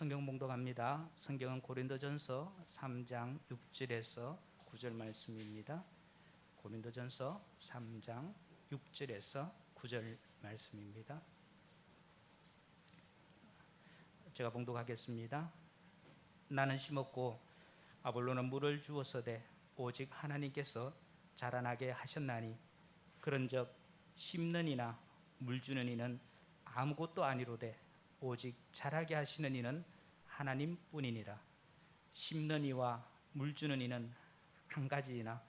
성경 봉독합니다. 성경은 고린도전서 3장 6절에서 9절 말씀입니다. 고린도전서 3장 6절에서 9절 말씀입니다. 제가 봉독하겠습니다. 나는 심었고 아볼로는 물을 주었으되 오직 하나님께서 자라나게 하셨나니 그런즉 심는 이나 물 주는 이는 아무것도 아니로되 오직 자라게 하시는 이는 하나님뿐이니라. 심는 이와 물 주는 이는 한 가지이나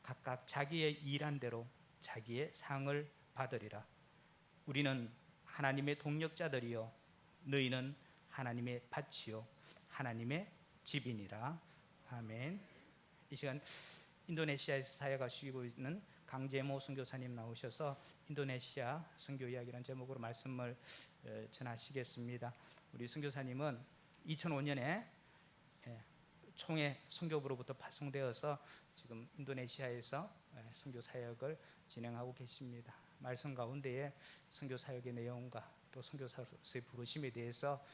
각각 자기의 일한 대로 자기의 상을 받으리라. 우리는 하나님의 동력자들이요 너희는 하나님의 밭이요 하나님의 집이니라. 아멘. 이 시간 인도네시아에서 사역하시고 있는 강재모 선교사님 나오셔서 인도네시아 선교 이야기라는 제목으로 말씀을 전하시겠습니다. 우리 선교사님은 2005년에 총회 선교부로부터 파송되어서 지금 인도네시아에서 선교 사역을 진행하고 계십니다. 말씀 가운데에 선교 사역의 내용과 또 선교사로서의 부르심에 대해서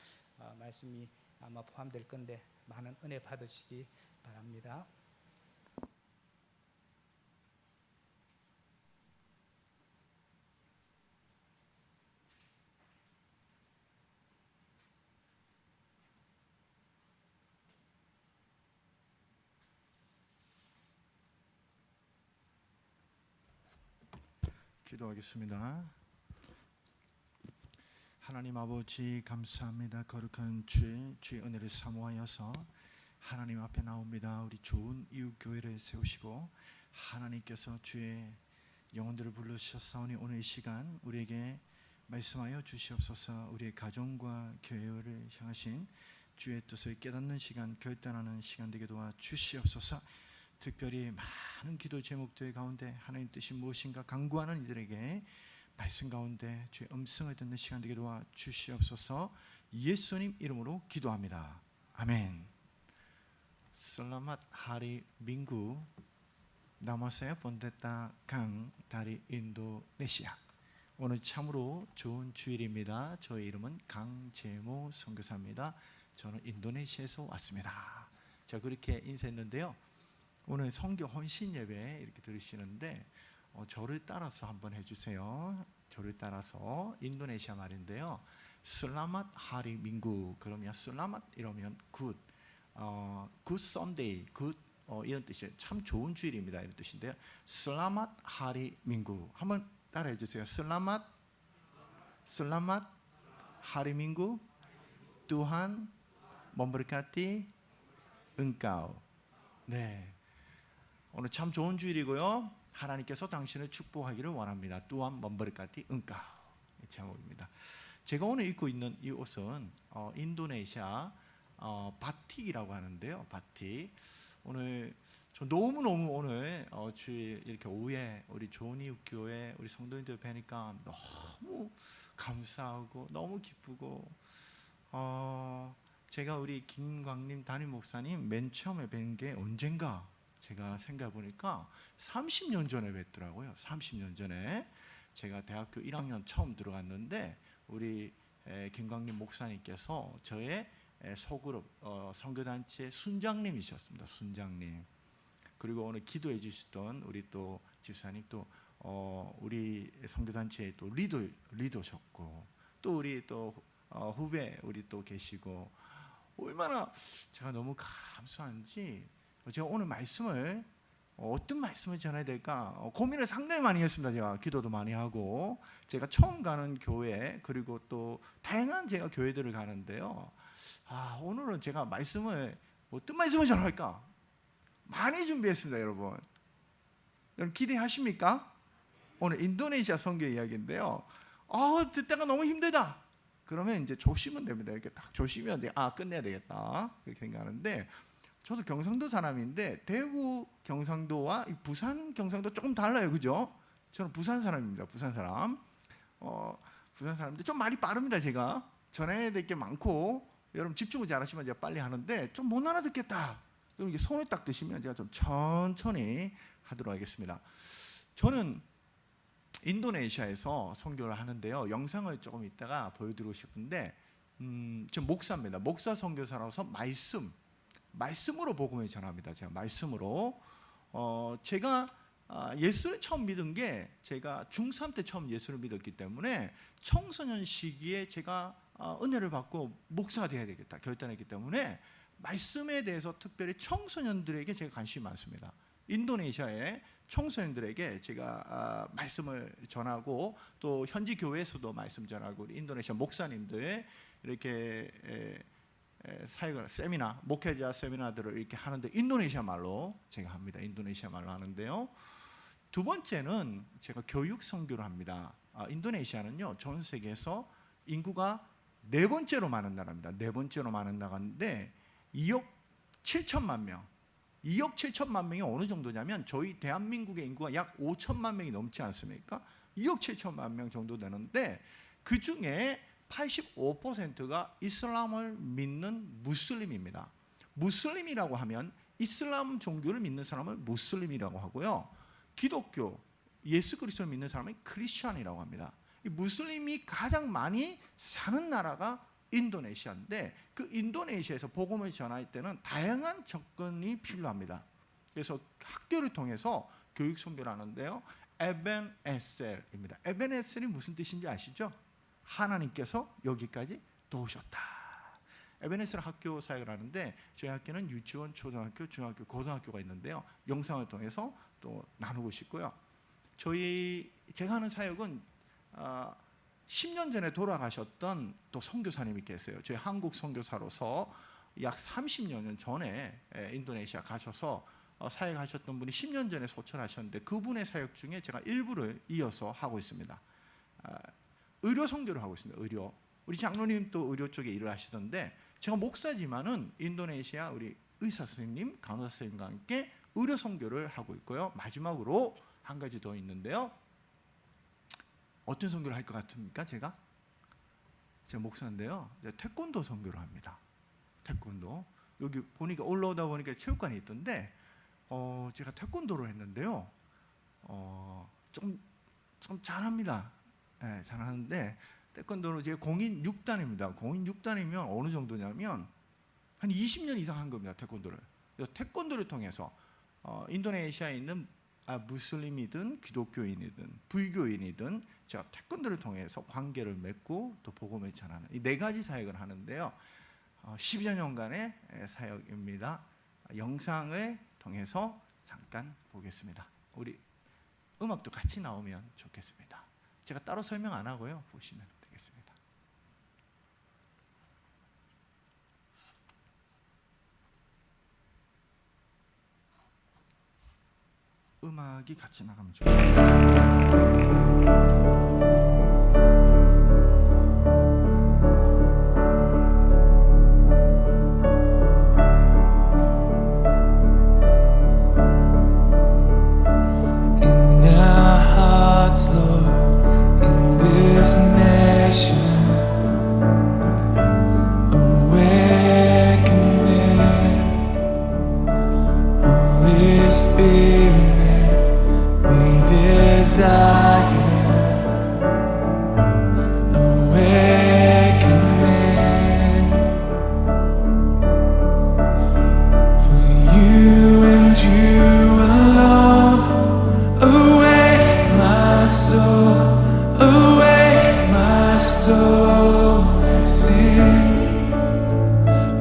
말씀이 아마 포함될 건데 많은 은혜 받으시기 바랍니다. 기도하겠습니다. 하나님 아버지 감사합니다. 거룩한 주의 은혜를 사모하여서 하나님 앞에 나옵니다. 우리 좋은 이웃교회를 세우시고 하나님께서 주의 영혼들을 부르셨사오니 오늘 이 시간 우리에게 말씀하여 주시옵소서. 우리의 가정과 교회를 향하신 주의 뜻을 깨닫는 시간, 결단하는 시간 되게 도와 주시옵소서. 특별히 많은 기도 제목들 가운데 하나님 뜻이 무엇인가 간구하는 이들에게 말씀 가운데 주의 음성을 듣는 시간 되게 도와 주시옵소서. 예수님 이름으로 기도합니다. 아멘. Selamat Hari Minggu. Nama saya Pendeta Kang dari Indonesia. 오늘 참으로 좋은 주일입니다. 저의 이름은 강재모 선교사입니다. 저는 인도네시아에서 왔습니다. 자, 그렇게 인사했는데요. 오늘 성교 헌신 예배 이렇게 들으시는데 저를 따라서 한번 해주세요. 저를 따라서 인도네시아 말인데요. Selamat Hari Minggu. 그러면 Selamat 이러면 good, good Sunday, good 이런 뜻이에요. 참 좋은 주일입니다 이런 뜻인데요. Selamat Hari Minggu. 한번 따라해 주세요. Selamat, Selamat Hari Minggu. Tuhan memberkati engkau. 네. 오늘 참 좋은 주일이고요. 하나님께서 당신을 축복하기를 원합니다. 또한 먼버르까티 은가 제목입니다. 제가 오늘 입고 있는 이 옷은 인도네시아 바틱이라고 하는데요. 바틱. 오늘 저 너무너무 오늘 주일 이렇게 오후에 우리 좋은 이웃 교회 우리 성도님들 뵈니까 너무 감사하고 너무 기쁘고 제가 우리 김광림 담임 목사님 맨 처음에 뵌 게 언젠가 제가 생각해 보니까 30년 전에 뵀더라고요. 30년 전에 제가 대학교 1학년 처음 들어갔는데 우리 김광림 목사님께서 저의 소그룹 선교단체 순장님이셨습니다. 순장님. 그리고 오늘 기도해 주시던 우리 또 집사님 또 우리 선교단체의 또 리더셨고 또 우리 또 후배 우리 또 계시고 얼마나 제가 너무 감사한지 제가 오늘 말씀을 어떤 말씀을 전해야 될까 고민을 상당히 많이 했습니다. 제가 기도도 많이 하고 제가 처음 가는 교회 그리고 또 다양한 제가 교회들을 가는데요. 오늘은 제가 어떤 말씀을 전할까 많이 준비했습니다. 여러분 기대하십니까? 오늘 인도네시아 선교 이야기인데요. 듣다가 너무 힘들다 그러면 이제 조심은 됩니다. 이렇게 딱 조심해야 돼. 끝내야 되겠다 그렇게 생각하는데 저도 경상도 사람인데 대구 경상도와 부산 경상도 조금 달라요. 그죠? 저는 부산 사람입니다. 부산 사람. 부산 사람인데 좀 말이 빠릅니다. 제가 전해야 될 게 많고 여러분 집중을 잘하시면 제가 빨리 하는데 좀 못 알아듣겠다. 그럼 이게 손을 딱 드시면 제가 좀 천천히 하도록 하겠습니다. 저는 인도네시아에서 선교를 하는데요. 영상을 조금 이따가 보여드리고 싶은데 지금 목사입니다. 목사 선교사라서 말씀으로 복음을 전합니다. 제가 말씀으로 제가 예수를 처음 믿은 게 제가 중3 때 처음 예수를 믿었기 때문에 청소년 시기에 제가 은혜를 받고 목사가 되어야 되겠다 결단했기 때문에 말씀에 대해서 특별히 청소년들에게 제가 관심이 많습니다. 인도네시아의 청소년들에게 제가 말씀을 전하고 또 현지 교회에서도 말씀 전하고 인도네시아 목사님들 이렇게 사역을 세미나 목회자 세미나들을 이렇게 하는데 인도네시아 말로 제가 합니다. 인도네시아 말로 하는데요. 두 번째는 제가 교육 선교를 합니다. 인도네시아는요 전 세계에서 인구가 네 번째로 많은 나라입니다. 네 번째로 많은 나라인데 2억 7천만 명. 2억 7천만 명이 어느 정도냐면 저희 대한민국의 인구가 약 5천만 명이 넘지 않습니까? 2억 7천만 명 정도 되는데 그 중에 85%가 이슬람을 믿는 무슬림입니다. 무슬림이라고 하면 이슬람 종교를 믿는 사람을 무슬림이라고 하고요. 기독교, 예수 그리스도를 믿는 사람은 크리스천이라고 합니다. 이 무슬림이 가장 많이 사는 나라가 인도네시아인데 그 인도네시아에서 복음을 전할 때는 다양한 접근이 필요합니다. 그래서 학교를 통해서 교육 선교를 하는데요. 에벤에셀입니다. 에벤에셀이 무슨 뜻인지 아시죠? 하나님께서 여기까지 도우셨다. 에벤에셀 학교 사역을 하는데 저희 학교는 유치원, 초등학교, 중학교, 고등학교가 있는데요. 영상을 통해서 또 나누고 싶고요. 제가 하는 사역은 10년 전에 돌아가셨던 또 선교사님이 계세요. 저희 한국 선교사로서 약 30년 전에 인도네시아 가셔서 사역하셨던 분이 10년 전에 소천하셨는데 그분의 사역 중에 제가 일부를 이어서 하고 있습니다. 의료 선교를 하고 있습니다. 의료. 우리 장로님 또 의료 쪽에 일을 하시던데 제가 목사지만은 인도네시아 우리 의사 선생님, 간호사 선생님과 함께 의료 선교를 하고 있고요. 마지막으로 한 가지 더 있는데요. 어떤 선교를 할 것 같습니까? 제가 목사인데요. 태권도 선교를 합니다. 태권도. 여기 보니까 올라오다 보니까 체육관이 있던데 제가 태권도를 했는데요. 좀 잘합니다. 네, 잘하는데 태권도는 제가 공인 6단입니다. 공인 6단이면 어느 정도냐면 한 20년 이상 한 겁니다. 태권도를. 그래서 태권도를 통해서 인도네시아에 있는 무슬림이든 기독교인이든 불교인이든 제가 태권도를 통해서 관계를 맺고 또 복음을 전하는 이 네 가지 사역을 하는데요. 12여 년간의 사역입니다. 영상을 통해서 잠깐 보겠습니다. 우리 음악도 같이 나오면 좋겠습니다. 제가 따로 설명 안 하고요. 보시면 되겠습니다. 음악이 같이 나가면 좋겠습니다.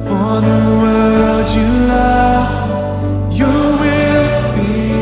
For the world you love, your will be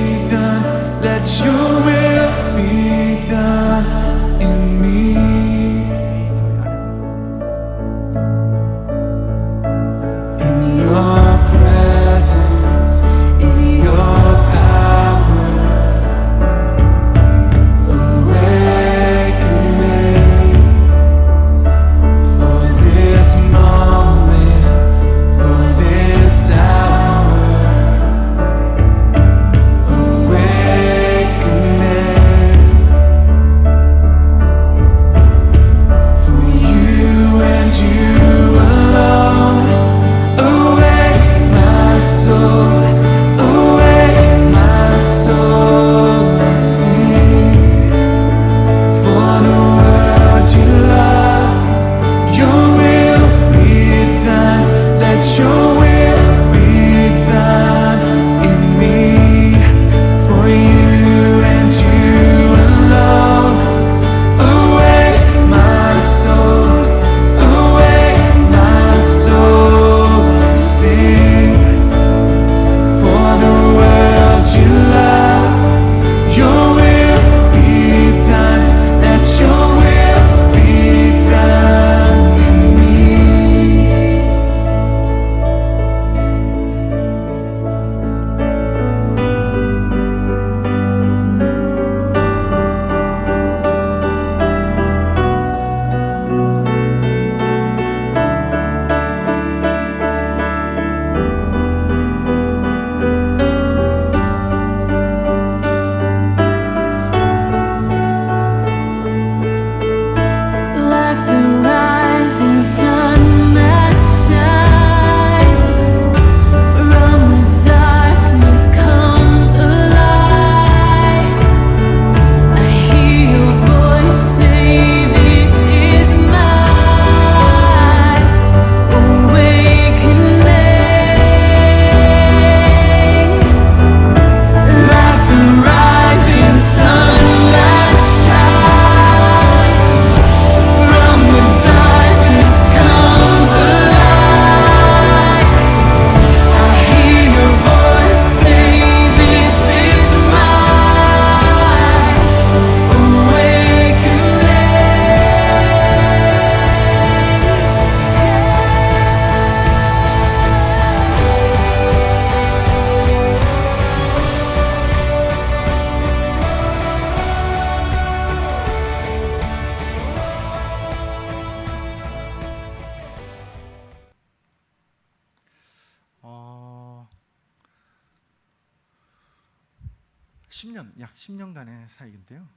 약 10년간의 사역인데요.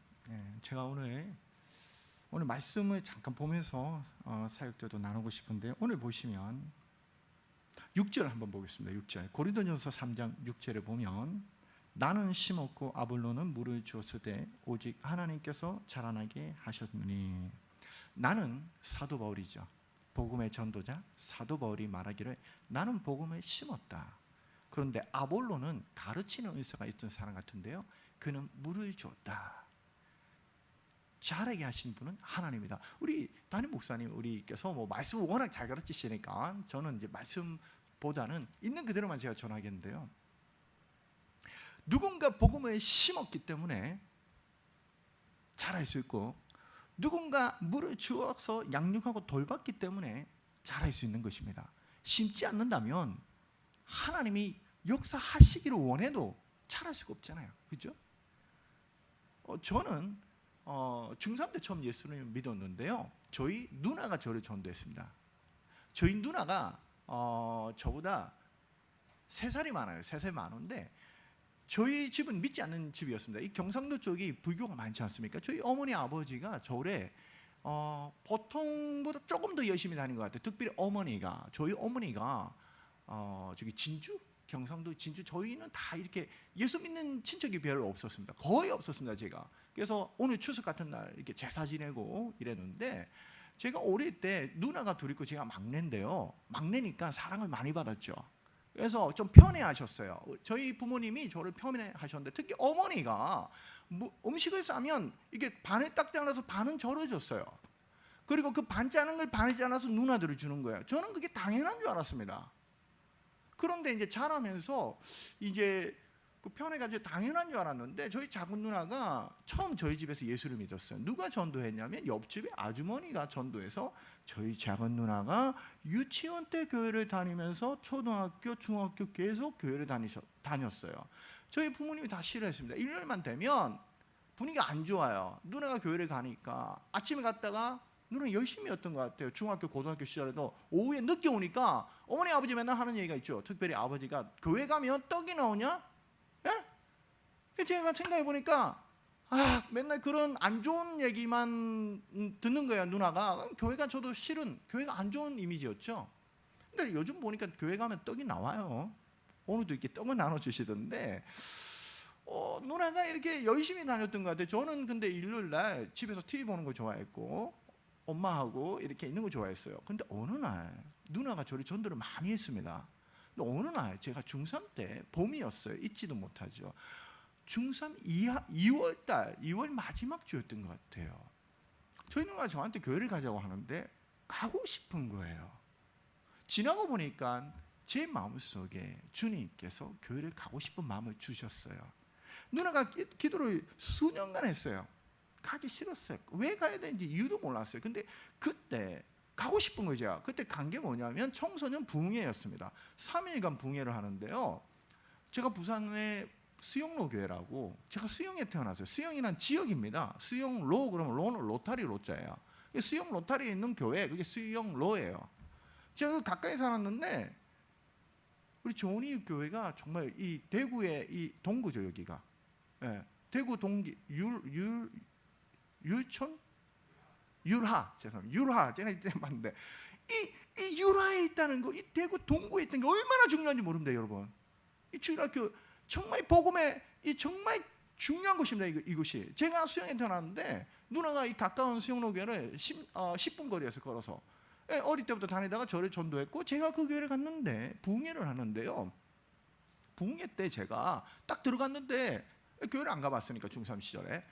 제가 오늘 말씀을 잠깐 보면서 사역들도 나누고 싶은데, 오늘 보시면 6절 한번 보겠습니다. 6절 고린도전서 3장 6절에 보면, 나는 심었고 아볼로는 물을 주었으되 오직 하나님께서 자라나게 하셨느니. 나는 사도 바울이죠. 복음의 전도자 사도 바울이 말하기를, 나는 복음을 심었다. 그런데 아볼로는 가르치는 은사가 있던 사람 같은데요, 그는 물을 줬다. 자라게 하신 분은 하나님이다. 우리 담임 목사님 우리께서 말씀을 워낙 잘 가르치시니까 저는 이제 말씀보다는 있는 그대로만 제가 전하겠는데요, 누군가 복음을 심었기 때문에 자랄 수 있고, 누군가 물을 주어서 양육하고 돌봤기 때문에 자랄 수 있는 것입니다. 심지 않는다면 하나님이 역사하시기를 원해도 자랄 수가 없잖아요. 그렇죠? 저는 중3 때 처음 예수님을 믿었는데요, 저희 누나가 저를 전도했습니다. 저희 누나가 저보다 3살이 많아요. 3살 많은데 저희 집은 믿지 않는 집이었습니다. 이 경상도 쪽이 불교가 많지 않습니까? 저희 어머니 아버지가 저를 보통보다 조금 더 열심히 다닌 것 같아요. 특별히 저희 어머니가 저기 진주, 경상도 진주, 저희는 다 이렇게 예수 믿는 친척이 별로 없었습니다. 거의 없었습니다, 제가. 그래서 오늘 추석 같은 날 이렇게 제사 지내고 이랬는데, 제가 어릴 때 누나가 둘 있고 제가 막내인데요, 막내니까 사랑을 많이 받았죠. 그래서 좀 편애하셨어요. 저희 부모님이 저를 편애하셨는데, 특히 어머니가 음식을 싸면 이게 반을 딱 잘라서 반은 저를 줬어요. 그리고 그 반 짜는 걸 반을 잘라서 누나들을 주는 거예요. 저는 그게 당연한 줄 알았습니다. 그런데 이제 자라면서 이제 그 편애가 이제 당연한 줄 알았는데, 저희 작은 누나가 처음 저희 집에서 예수를 믿었어요. 누가 전도했냐면 옆집에 아주머니가 전도해서 저희 작은 누나가 유치원 때 교회를 다니면서 초등학교, 중학교 계속 교회를 다녔어요. 저희 부모님이 다 싫어했습니다. 일요일만 되면 분위기가 안 좋아요. 누나가 교회를 가니까. 아침에 갔다가 누나는 열심히였던 것 같아요. 중학교, 고등학교 시절에도 오후에 늦게 오니까 어머니 아버지 맨날 하는 얘기가 있죠. 특별히 아버지가, 교회 가면 떡이 나오냐? 예? 제가 생각해 보니까 맨날 그런 안 좋은 얘기만 듣는 거예요. 누나가. 교회가 저도 실은 교회가 안 좋은 이미지였죠. 근데 요즘 보니까 교회 가면 떡이 나와요. 오늘도 이렇게 떡을 나눠주시던데, 누나가 이렇게 열심히 다녔던 것 같아요. 저는 근데 일요일날 집에서 TV 보는 거 좋아했고 엄마하고 이렇게 있는 거 좋아했어요. 근데 어느 날 누나가 저를 전도를 많이 했습니다. 근데 어느 날 제가 중3 때 봄이었어요. 잊지도 못하죠. 중3 2월 마지막 주였던 것 같아요. 저희 누나가 저한테 교회를 가자고 하는데 가고 싶은 거예요. 지나고 보니까 제 마음속에 주님께서 교회를 가고 싶은 마음을 주셨어요. 누나가 기도를 수년간 했어요. 가기 싫었어요. 왜 가야 되는지 이유도 몰랐어요. 근데 그때 가고 싶은 거죠. 그때 간 게 뭐냐면 청소년 붕회였습니다. 3일간 붕회를 하는데요, 제가 부산에 수영로 교회라고, 제가 수영에 태어났어요. 수영이란 지역입니다. 수영로, 그러면 로는 로타리 로자예요. 수영 로타리에 있는 교회, 그게 수영로예요. 제가 가까이 살았는데 우리 조은이 교회가 정말 이 대구의 이 동구죠, 여기가. 예, 대구 동기 율촌? 율하, 죄송합니다. 율하, 제가 이때 봤는데 이 율하에 있다는 거, 이 대구 동구에 있다는 게 얼마나 중요한지 모릅니다, 여러분. 이 주일학교 정말 복음의 이 정말 중요한 곳입니다. 이곳이. 제가 수영에 태어났는데 누나가 이 가까운 수영로 교회를 10분 거리에서 걸어서 어릴 때부터 다니다가 저를 전도했고, 제가 그 교회를 갔는데 붕회를 하는데요, 붕회 때 제가 딱 들어갔는데, 교회를 안 가봤으니까 중3 시절에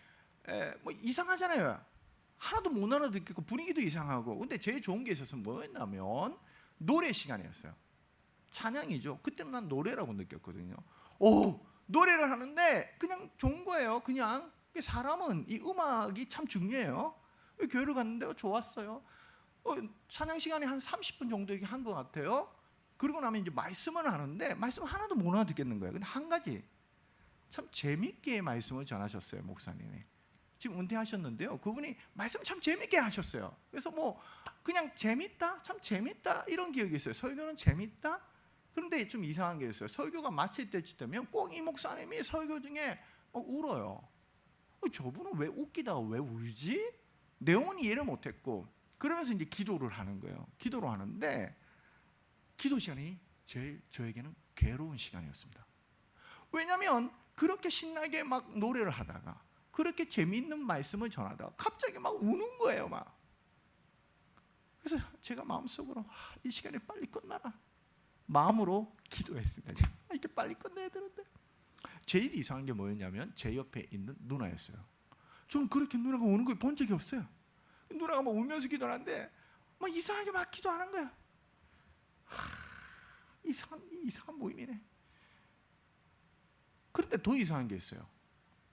뭐 이상하잖아요. 하나도 못 알아듣겠고 분위기도 이상하고. 근데 제일 좋은 게 있어서 뭐였냐면 노래 시간이었어요. 찬양이죠. 그때는 난 노래라고 느꼈거든요. 노래를 하는데 그냥 좋은 거예요. 그냥 사람은 이 음악이 참 중요해요. 교회를 갔는데 좋았어요. 찬양 시간이 한 30분 정도 한 것 같아요. 그러고 나면 이제 말씀을 하는데 말씀 하나도 못 알아듣겠는 거예요. 근데 한 가지 참 재밌게 말씀을 전하셨어요, 목사님이. 지금 은퇴하셨는데요, 그분이 말씀 참 재밌게 하셨어요. 그래서 뭐 그냥 재밌다, 참 재밌다 이런 기억이 있어요. 설교는 재밌다. 그런데 좀 이상한 게 있어요. 설교가 마칠 때쯤 되면 꼭 이 목사님이 설교 중에 울어요. 저분은 왜 웃기다가 왜 울지? 내용은 이해를 못했고, 그러면서 이제 기도를 하는 거예요. 기도를 하는데 기도 시간이 제일 저에게는 괴로운 시간이었습니다. 왜냐하면 그렇게 신나게 막 노래를 하다가 그렇게 재미있는 말씀을 전하다가 갑자기 막 우는 거예요. 막. 그래서 제가 마음속으로 이 시간이 빨리 끝나라 마음으로 기도했습니다. 이게 빨리 끝내야 되는데. 제일 이상한 게 뭐였냐면 제 옆에 있는 누나였어요. 저는 그렇게 누나가 우는 걸 본 적이 없어요. 누나가 막 울면서 기도하는데 막 이상하게 막 기도하는 거야. 이상한 모임이네. 그런데 더 이상한 게 있어요.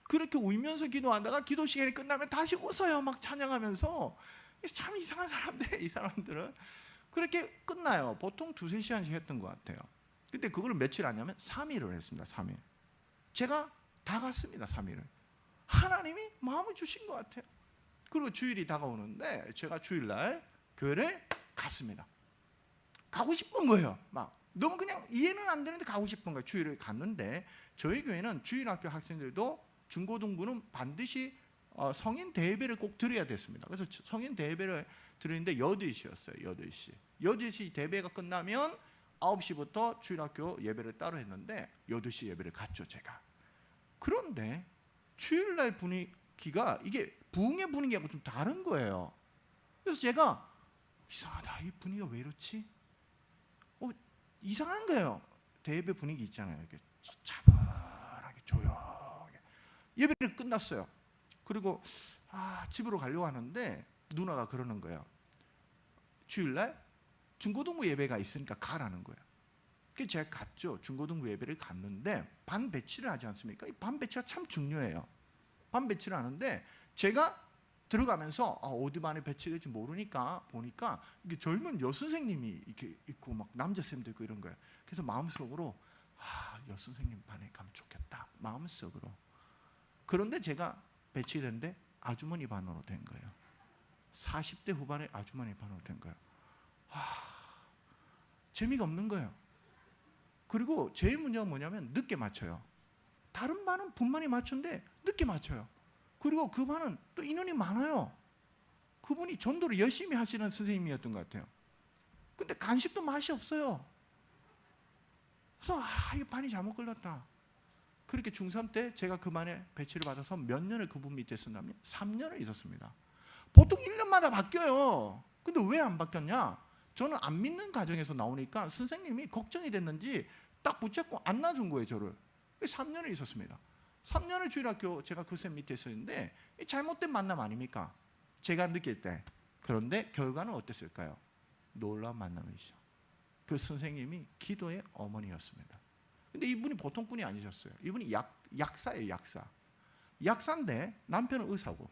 그렇게 울면서 기도하다가 기도 시간이 끝나면 다시 웃어요. 막 찬양하면서. 참 이상한 사람들, 이 사람들은. 그렇게 끝나요. 보통 2-3시간씩 했던 것 같아요. 근데 그걸 며칠 하냐면 3일을 했습니다. 3일. 제가 다 갔습니다. 3일을. 하나님이 마음을 주신 것 같아요. 그리고 주일이 다가오는데 제가 주일날 교회를 갔습니다. 가고 싶은 거예요. 막 너무 그냥 이해는 안 되는데 가고 싶은 거예요. 주일을 갔는데 저희 교회는 주일학교 학생들도 중고등부는 반드시 성인 대예배를 꼭 드려야 됐습니다. 그래서 성인 대예배를 드리는데 8시였어요. 8시 대예배가 끝나면 9시부터 주일학교 예배를 따로 했는데 8시 예배를 갔죠. 제가. 그런데 주일날 분위기가 이게 부흥의 분위기하고 좀 다른 거예요. 그래서 제가 이상하다. 이 분위기가 왜 이렇지? 이상한 거예요. 대예배 분위기 있잖아요. 이렇게 차분하게 조용하게. 예배를 끝났어요. 그리고 집으로 가려고 하는데 누나가 그러는 거예요. 주일날 중고등부 예배가 있으니까 가라는 거예요. 그래서 제가 갔죠. 중고등부 예배를 갔는데 반 배치를 하지 않습니까? 이 반 배치가 참 중요해요. 반 배치를 하는데 제가 들어가면서 어디 반에 배치될지 모르니까 보니까 이게 젊은 여선생님이 이렇게 있고 막 남자쌤도 있고 이런 거예요. 그래서 마음속으로 여선생님 반에 가면 좋겠다. 마음속으로. 그런데 제가 배치됐는데 아주머니 반으로 된 거예요. 40대 후반의 아주머니 반으로 된 거예요. 재미가 없는 거예요. 그리고 제일 문제가 뭐냐면 늦게 맞춰요. 다른 반은 분만이 맞췄는데 늦게 맞춰요. 그리고 그 반은 또 인원이 많아요. 그분이 전도를 열심히 하시는 선생님이었던 것 같아요. 근데 간식도 맛이 없어요. 그래서 이 반이 잘못 걸렸다. 그렇게 중3 때 제가 그 반에 배치를 받아서 몇 년을 그분 밑에 있었냐면 3년을 있었습니다. 보통 1년마다 바뀌어요. 근데 왜 안 바뀌었냐? 저는 안 믿는 가정에서 나오니까 선생님이 걱정이 됐는지 딱 붙잡고 안 놔준 거예요. 저를. 3년을 있었습니다. 3년을 주일학교 제가 그 쌤 밑에 있었는데 잘못된 만남 아닙니까? 제가 느낄 때. 그런데 결과는 어땠을까요? 놀라운 만남이죠. 그 선생님이 기도의 어머니였습니다. 근데 이분이 보통 분이 아니셨어요. 이분이 약사예요. 약사인데 남편은 의사고.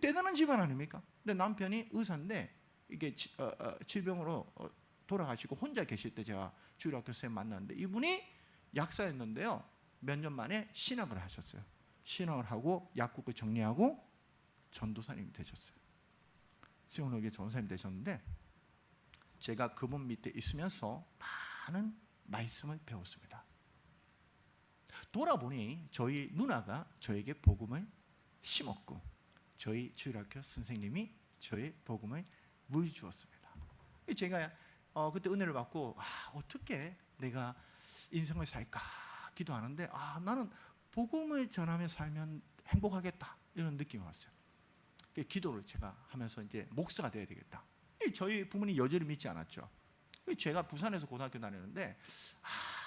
대단한 집안 아닙니까? 근데 남편이 의사인데 이게 질병으로 돌아가시고 혼자 계실 때 제가 주일학교 쌤 만났는데 이분이 약사였는데요. 몇 년 만에 신학을 하셨어요. 신학을 하고 약국을 정리하고 전도사님이 되셨어요. 수영록에 전도사님이 되셨는데 제가 그분 밑에 있으면서 많은 말씀을 배웠습니다. 돌아보니 저희 누나가 저에게 복음을 심었고 저희 주일학교 선생님이 저의 복음을 물 주었습니다. 제가 그때 은혜를 받고 어떻게 내가 인생을 살까 기도하는데 나는 복음을 전하며 살면 행복하겠다 이런 느낌이 왔어요. 기도를 제가 하면서 이제 목사가 돼야 되겠다. 저희 부모님 여전히 믿지 않았죠. 제가 부산에서 고등학교 다니는데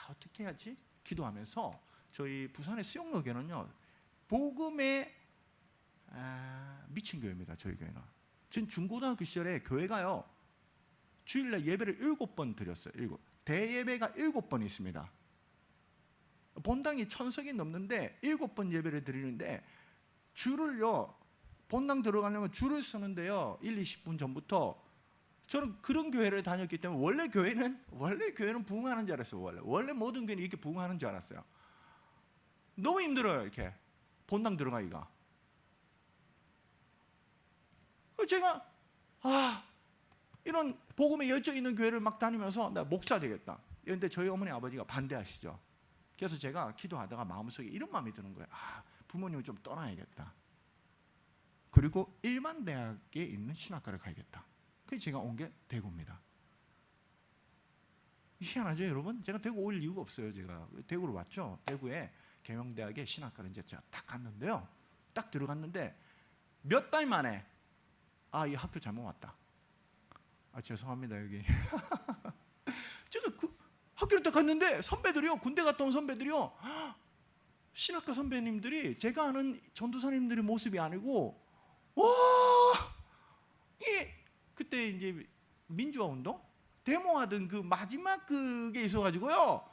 어떻게 해야지 기도하면서 저희 부산의 수영로교는요 복음에 미친 교회입니다. 저희 교회는. 전 중고등학교 시절에 교회가요 주일날 예배를 7번 드렸어요. 대예배가 7번 있습니다. 본당이 1000석이 넘는데 7번 예배를 드리는데 줄을요 본당 들어가려면 줄을 서는데요 1-20분 전부터. 저는 그런 교회를 다녔기 때문에 원래 교회는 부흥하는 줄 알았어요. 원래 모든 교회는 이렇게 부흥하는 줄 알았어요. 너무 힘들어요. 이렇게 본당 들어가기가. 제가 이런 복음에 열정 있는 교회를 막 다니면서 나 목사 되겠다. 그런데 저희 어머니 아버지가 반대하시죠. 그래서 제가 기도하다가 마음속에 이런 마음이 드는 거예요. 부모님을 좀 떠나야겠다. 그리고 일반 대학에 있는 신학과를 가야겠다. 그래서 제가 온 게 대구입니다. 희한하죠, 여러분? 제가 대구 올 이유가 없어요. 제가 대구로 왔죠. 대구에 계명대학에 신학과를 이제 제가 딱 갔는데요. 딱 들어갔는데 몇 달 만에 이 학교 잘못 왔다. 죄송합니다, 여기. 제가 그 학교를 딱 갔는데 선배들이요, 군대 갔다 온 선배들이요, 신학과 선배님들이 제가 아는 전도사님들의 모습이 아니고, 와, 그때 이제 민주화 운동 데모하던 그 마지막 그게 있어가지고요.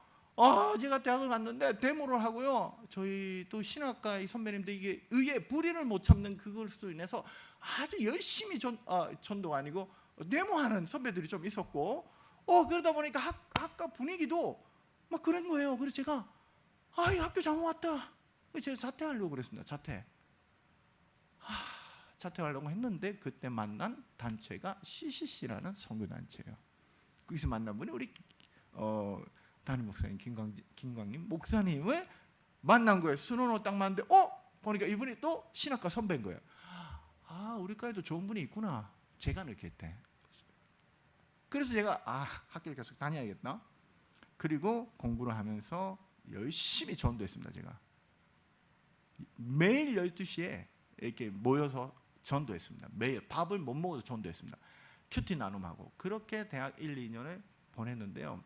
제가 대학을 갔는데 데모를 하고요. 저희 또 신학과 선배님들 이게 의에 불의를 못 참는 그걸로 인해서 아주 열심히 전도가 아니고 데모하는 선배들이 좀 있었고, 그러다 보니까 학과 분위기도 막 그런 거예요. 그래서 제가 이 학교 잘못 왔다. 제가 자퇴하려고 그랬습니다. 자퇴하려고 했는데 그때 만난 단체가 CCC라는 선교단체예요. 거기서 만난 분이 우리 담임 목사님 김광님 목사님을 만난 거예요. 순원호 딱 만났는데 보니까 이분이 또 신학과 선배인 거예요. 우리 과에도 좋은 분이 있구나. 제가 느꼈대. 그래서 제가 학교를 계속 다녀야겠다. 그리고 공부를 하면서 열심히 전도했습니다. 제가 매일 12시에 이렇게 모여서 전도했습니다. 매일 밥을 못 먹어도 전도했습니다. 큐티 나눔하고 그렇게 대학 1, 2년을 보냈는데요.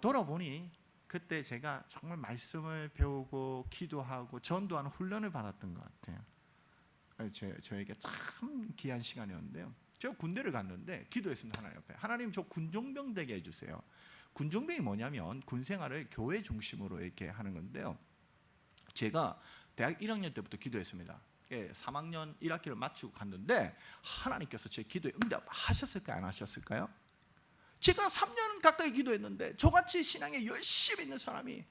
돌아보니 그때 제가 정말 말씀을 배우고 기도하고 전도하는 훈련을 받았던 것 같아요. 저에게 참 귀한 시간이었는데요. 제가 군대를 갔는데 기도했습니다. 하나님 옆에. 하나님, 저 군종병 되게 해주세요. 군종병이 뭐냐면 군 생활을 교회 중심으로 이렇게 하는 건데요. 제가 대학 1학년 때부터 기도했습니다. 3학년 1학기를 마치고 갔는데 하나님께서 제 기도에 응답하셨을까요? 안 하셨을까요? 제가 3년 가까이 기도했는데 저같이 신앙에 열심히 있는 사람이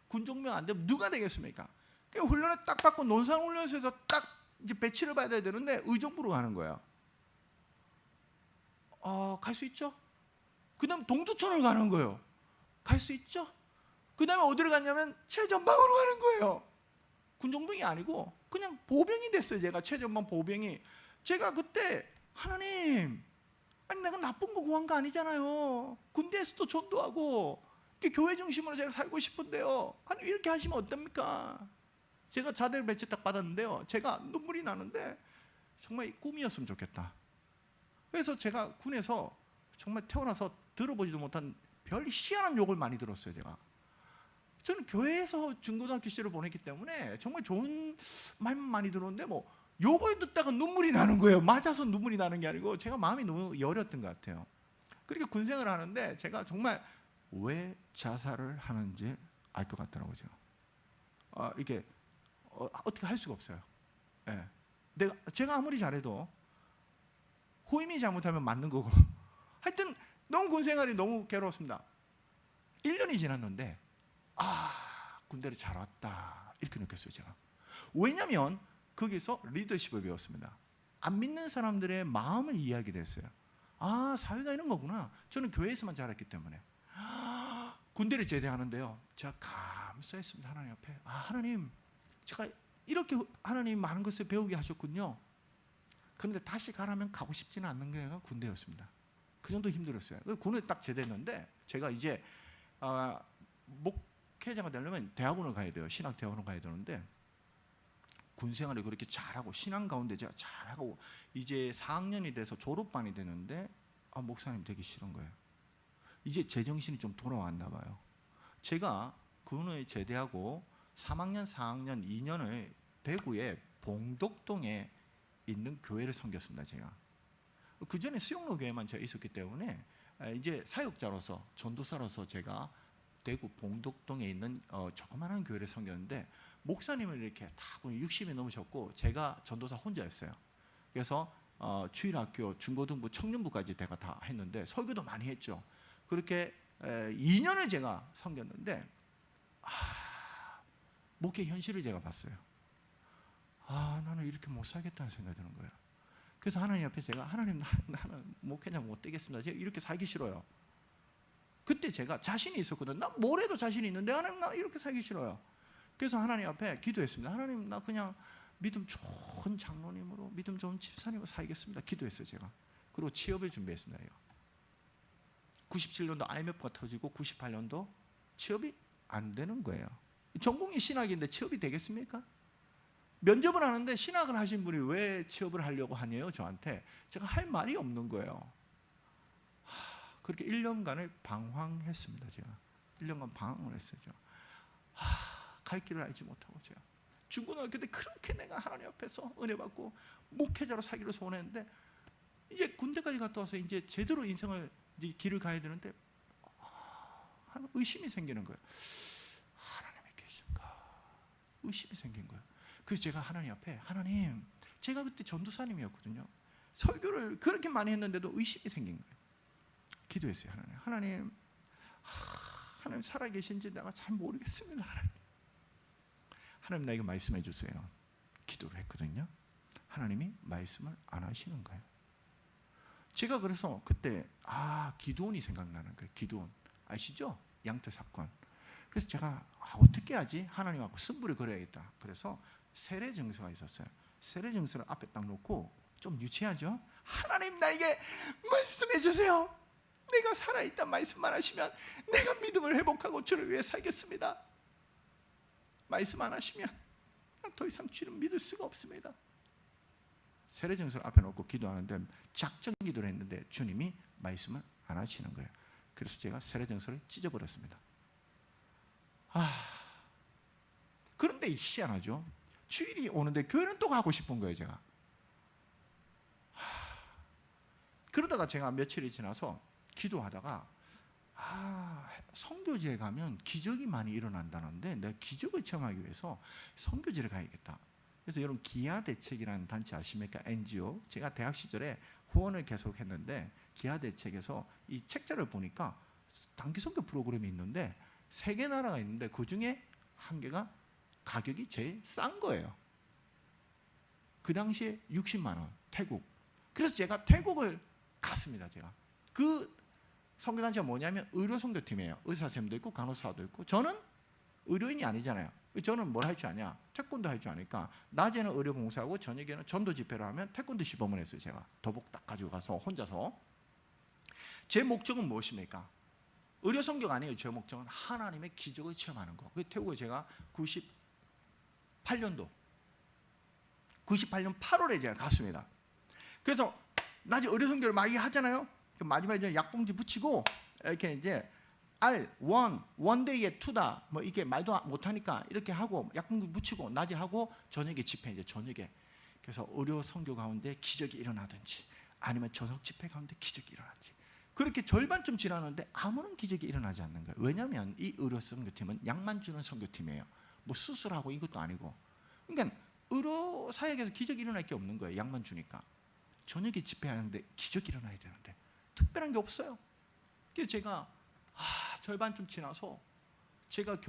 군종병 안 되면 누가 되겠습니까? 훈련을 딱 받고 논산훈련소에서 딱 이제 배치를 받아야 되는데 의정부로 가는 거예요. 갈 수 있죠? 그 다음 동두천을 가는 거예요. 갈 수 있죠? 그 다음에 어디를 갔냐면 최전방으로 가는 거예요. 군종병이 아니고 그냥 보병이 됐어요. 제가 최전방 보병이. 제가 그때 하나님, 내가 나쁜 거 구한 거 아니잖아요. 군대에서도 전도하고 교회 중심으로 제가 살고 싶은데요. 하나님, 이렇게 하시면 어떻습니까? 제가 자대 배치 딱 받았는데요. 제가 눈물이 나는데 정말 꿈이었으면 좋겠다. 그래서 제가 군에서 정말 태어나서 들어보지도 못한 별 희한한 욕을 많이 들었어요. 저는 교회에서 중고등학교 시절을 보냈기 때문에 정말 좋은 말만 많이 들었는데 욕을 듣다가 눈물이 나는 거예요. 맞아서 눈물이 나는 게 아니고 제가 마음이 너무 여렸던 것 같아요. 그렇게 군생활을 하는데 제가 정말 왜 자살을 하는지 알 것 같더라고요. 이게 어떻게 할 수가 없어요. 제가 아무리 잘해도 후임이 잘못하면 맞는 거고. 하여튼 너무 군생활이 너무 괴로웠습니다. 1년이 지났는데 군대를 잘 왔다 이렇게 느꼈어요. 제가. 왜냐하면 거기서 리더십을 배웠습니다. 안 믿는 사람들의 마음을 이해하게 됐어요. 사회가 이런 거구나. 저는 교회에서만 자랐기 때문에. 군대를 제대하는데요, 제가 감사했습니다. 하나님 앞에. 하나님, 제가 이렇게 하나님 많은 것을 배우게 하셨군요. 그런데 다시 가라면 가고 싶지는 않는 게 군대였습니다. 그 정도 힘들었어요. 군에 딱 제대했는데 제가 이제 목회자가 되려면 대학원을 가야 돼요. 신학대학원을 가야 되는데 군생활을 그렇게 잘하고 신앙 가운데 제가 잘하고 이제 4학년이 돼서 졸업반이 되는데 목사님 되기 싫은 거예요. 이제 제정신이 좀 돌아왔나 봐요. 제가 군을 제대하고 3학년, 4학년, 2년을 대구의 봉덕동에 있는 교회를 섬겼습니다. 제가 그 전에 수영로 교회만 제가 있었기 때문에 이제 사역자로서 전도사로서 제가 대구 봉덕동에 있는 조그마한 교회를 섬겼는데 목사님을 이렇게 다 60이 넘으셨고 제가 전도사 혼자였어요. 그래서 주일학교, 중고등부, 청년부까지 제가 다 했는데 설교도 많이 했죠. 그렇게 2년을 제가 섬겼는데 목회 현실을 제가 봤어요. 나는 이렇게 못 살겠다는 생각이 드는 거예요. 그래서 하나님 앞에 제가 하나님, 나는 목회자 못 되겠습니다. 제가 이렇게 살기 싫어요. 그때 제가 자신이 있었거든. 나 뭘 해도 자신이 있는데 하나님 나 이렇게 살기 싫어요. 그래서 하나님 앞에 기도했습니다. 하나님 나 그냥 믿음 좋은 장로님으로 믿음 좋은 집사님으로 살겠습니다. 기도했어요 제가. 그리고 취업을 준비했습니다. 97년도 IMF가 터지고 98년도 취업이 안 되는 거예요. 전공이 신학인데 취업이 되겠습니까? 면접을 하는데 신학을 하신 분이 왜 취업을 하려고 하냐요 저한테. 제가 할 말이 없는 거예요. 그렇게 1년간을 방황했습니다. 제가 1년간 방황을 했어요. 제가. 갈 길을 알지 못하고 제가 중고등학교 때 그렇게 내가 하나님 앞에서 은혜 받고 목회자로 살기를 소원했는데 이제 군대까지 갔다 와서 이제 제대로 인생을 이제 길을 가야 되는데 의심이 생기는 거예요. 하나님이 계신가? 의심이 생긴 거예요. 그래서 제가 하나님 앞에 하나님, 제가 그때 전도사님이었거든요. 설교를 그렇게 많이 했는데도 의심이 생긴 거예요. 기도했어요. 하나님 살아계신지 내가 잘 모르겠습니다. 하나님 나에게 말씀해 주세요. 기도를 했거든요. 하나님이 말씀을 안 하시는 거예요. 제가 그래서 그때 기드온이 생각나는 거예요. 기드온 아시죠? 양떼 사건. 그래서 제가 어떻게 하지? 하나님하고 승부를 걸어야겠다. 그래서 세례 증서가 있었어요. 세례 증서를 앞에 딱 놓고 좀 유치하죠? 하나님 나에게 말씀해 주세요. 내가 살아있단 말씀만 하시면 내가 믿음을 회복하고 주를 위해 살겠습니다. 말씀 안 하시면 더 이상 주를 믿을 수가 없습니다. 세례증서를 앞에 놓고 기도하는데 작정 기도를 했는데 주님이 말씀을 안 하시는 거예요. 그래서 제가 세례증서를 찢어버렸습니다. 그런데 희한하죠. 주일이 오는데 교회는 또 가고 싶은 거예요. 제가 그러다가 제가 며칠이 지나서 기도하다가 선교지에 가면 기적이 많이 일어난다는데 내가 기적을 체험하기 위해서 선교지를 가야겠다. 그래서 여러분 기아대책이라는 단체 아십니까? NGO. 제가 대학 시절에 후원을 계속 했는데 기아대책에서 이 책자를 보니까 단기 선교 프로그램이 있는데 3개 나라가 있는데 그 중에 한 개가 가격이 제일 싼 거예요. 그 당시에 60만 원 태국. 그래서 제가 태국을 갔습니다. 제가 그 선교단체가 뭐냐면 의료선교팀이에요. 의사쌤도 있고 간호사도 있고. 저는 의료인이 아니잖아요. 저는 뭘 할 줄 아냐? 태권도 할 줄 아니까 낮에는 의료봉사하고 저녁에는 전도 집회를 하면 태권도 시범을 했어요. 제가 도복 딱 가지고 가서 혼자서. 제 목적은 무엇입니까? 의료선교가 아니에요. 제 목적은 하나님의 기적을 체험하는 거. 그 태국에 제가 98년 8월에 제가 갔습니다. 그래서 낮에 의료선교를 많이 하잖아요. 마지막에 이제 약봉지 붙이고 이렇게 이제 원데이에 투다 뭐 이게 말도 못하니까 이렇게 하고 약봉지 붙이고 낮에 하고 저녁에 집회 이제 저녁에. 그래서 의료 선교 가운데 기적이 일어나든지 아니면 저녁 집회 가운데 기적이 일어나든지 그렇게 절반쯤 지나는데 아무런 기적이 일어나지 않는 거예요. 왜냐하면 이 의료 선교팀은 약만 주는 선교팀이에요. 뭐 수술하고 이것도 아니고. 그러니까 의료 사역에서 기적이 일어날 게 없는 거예요. 약만 주니까. 저녁에 집회하는데 기적이 일어나야 되는데 특별한 게 없어요. 그래서 제가 절반쯤 지나서 제가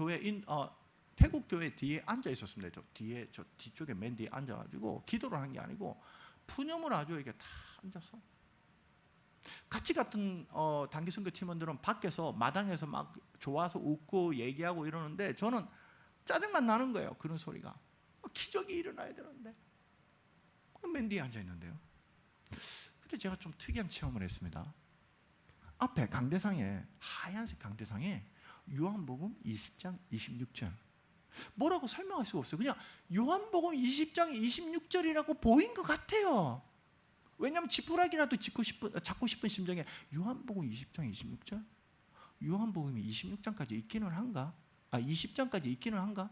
태국 교회 뒤에 앉아 있었습니다. 저 뒤쪽에 맨 뒤에 앉아가지고 기도를 한 게 아니고 푸념을 아주 이렇게 다 앉아서 같이 갔던 단기 선교 팀원들은 밖에서 마당에서 막 좋아서 웃고 얘기하고 이러는데 저는 짜증만 나는 거예요. 그런 소리가. 기적이 일어나야 되는데 맨 뒤에 앉아 있는데요. 그때 제가 좀 특이한 체험을 했습니다. 앞에 강대상에 하얀색 강대상에 요한복음 20장 26절 뭐라고 설명할 수가 없어요. 그냥 요한복음 20장 26절이라고 보인 것 같아요. 왜냐하면 지푸라기라도 잡고 싶은 심정에 요한복음 20장 26절? 요한복음이 26장까지 있기는 한가? 20장까지 있기는 한가?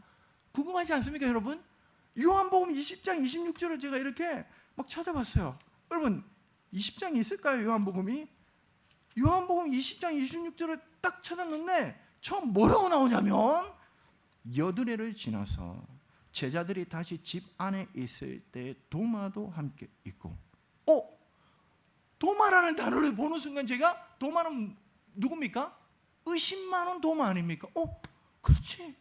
궁금하지 않습니까 여러분? 요한복음 20장 26절을 제가 이렇게 막 찾아봤어요. 여러분 20장이 있을까요? 요한복음이 20장 26절을 딱 찾았는데 처음 뭐라고 나오냐면 여드레를 지나서 제자들이 다시 집 안에 있을 때 도마도 함께 있고 도마라는 단어를 보는 순간 제가 도마는 누굽니까? 의심 많은 도마 아닙니까? 그렇지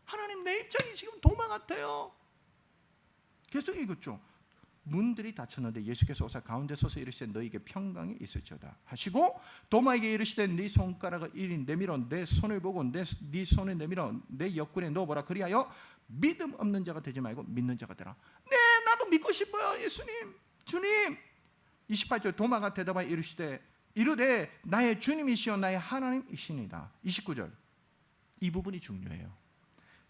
하나님 내 입장이 지금 도마 같아요. 계속 읽었죠. 문들이 닫혔는데 예수께서 오사 가운데 서서 이르시되 너희에게 평강이 있을지어다 하시고 도마에게 이르시되 네 손가락을 이리 내밀어 내 손을 보고 네 손을 내밀어 내 옆구리에 넣어보라. 그리하여 믿음 없는 자가 되지 말고 믿는 자가 되라. 네, 나도 믿고 싶어요, 예수님, 주님. 28절 도마가 대답하여 이르되 나의 주님이시여 나의 하나님이시니다. 29절 이 부분이 중요해요.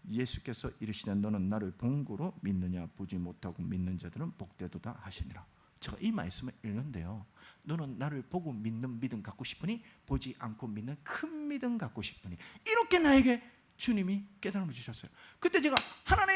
예수께서 이르시되 너는 나를 본고로 믿느냐 보지 못하고 믿는 자들은 복되도다 하시니라. 제가 이 말씀을 읽는데요, 너는 나를 보고 믿는 믿음 갖고 싶으니 보지 않고 믿는 큰 믿음 갖고 싶으니, 이렇게 나에게 주님이 깨달음을 주셨어요. 그때 제가 하나님,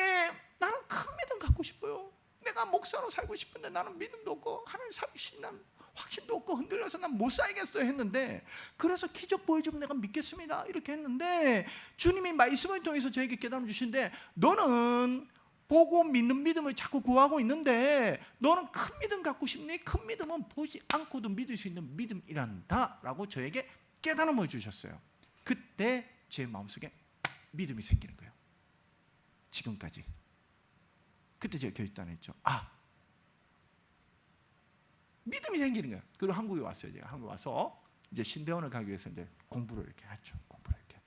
나는 큰 믿음 갖고 싶어요. 내가 목사로 살고 싶은데 나는 믿음도 없고 하나님 살리신다는 확신도 없고 흔들려서 난 못 살겠어요 했는데, 그래서 기적 보여주면 내가 믿겠습니다 이렇게 했는데, 주님이 말씀을 통해서 저에게 깨달음 주시는데, 너는 보고 믿는 믿음을 자꾸 구하고 있는데 너는 큰 믿음 갖고 싶니? 큰 믿음은 보지 않고도 믿을 수 있는 믿음이란다 라고 저에게 깨달음을 주셨어요. 그때 제 마음속에 믿음이 생기는 거예요. 지금까지. 그때 제가 결단했죠. 믿음이 생기는 거예요. 그리고 한국에 왔어요. 제가 한국에 와서 이제 신대원을 가기 위해서 이제 공부를 이렇게 했죠. 공부를 이렇게.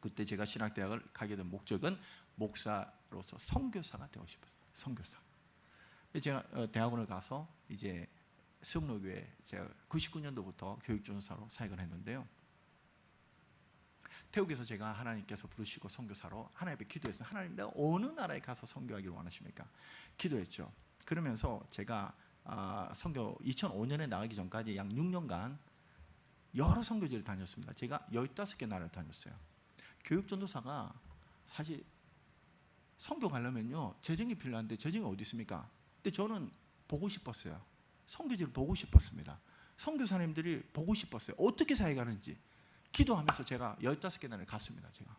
그때 제가 신학대학을 가게 된 목적은 목사로서 선교사가 되고 싶었어요. 선교사. 제가 대학원을 가서 이제 수목교회 제가 99년도부터 교육전사로 사역을 했는데요. 태국에서 제가 하나님께서 부르시고 선교사로 하나님 앞에 기도했어요. 하나님, 내가 어느 나라에 가서 선교하기를 원하십니까? 기도했죠. 그러면서 제가 선교 2005년에 나가기 전까지 약 6년간 여러 선교지를 다녔습니다. 제가 15개 나라를 다녔어요. 교육전도사가 사실 선교 가려면요 재정이 필요한데 재정이 어디 있습니까? 근데 저는 보고 싶었어요. 선교지를 보고 싶었습니다. 선교사님들이 보고 싶었어요. 어떻게 사역하는지. 기도하면서 제가 15개 나라를 갔습니다. 제가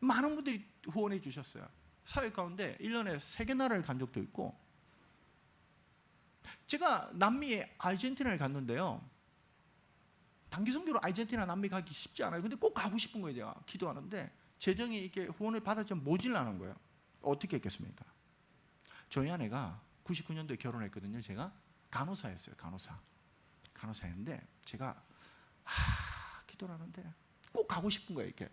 많은 분들이 후원해 주셨어요. 사역 가운데 1년에 3개 나라를 간 적도 있고, 제가 남미의 아르헨티나를 갔는데요, 단기 선교로 아르헨티나 남미 가기 쉽지 않아요. 근데 꼭 가고 싶은 거예요. 제가 기도하는데 재정이 이렇게 후원을 받았지만 모질라는 거예요. 어떻게 했겠습니까? 저희 아내가 99년도에 결혼했거든요. 제가 간호사였어요. 간호사였는데 제가 기도를 하는데 꼭 가고 싶은 거예요. 이렇게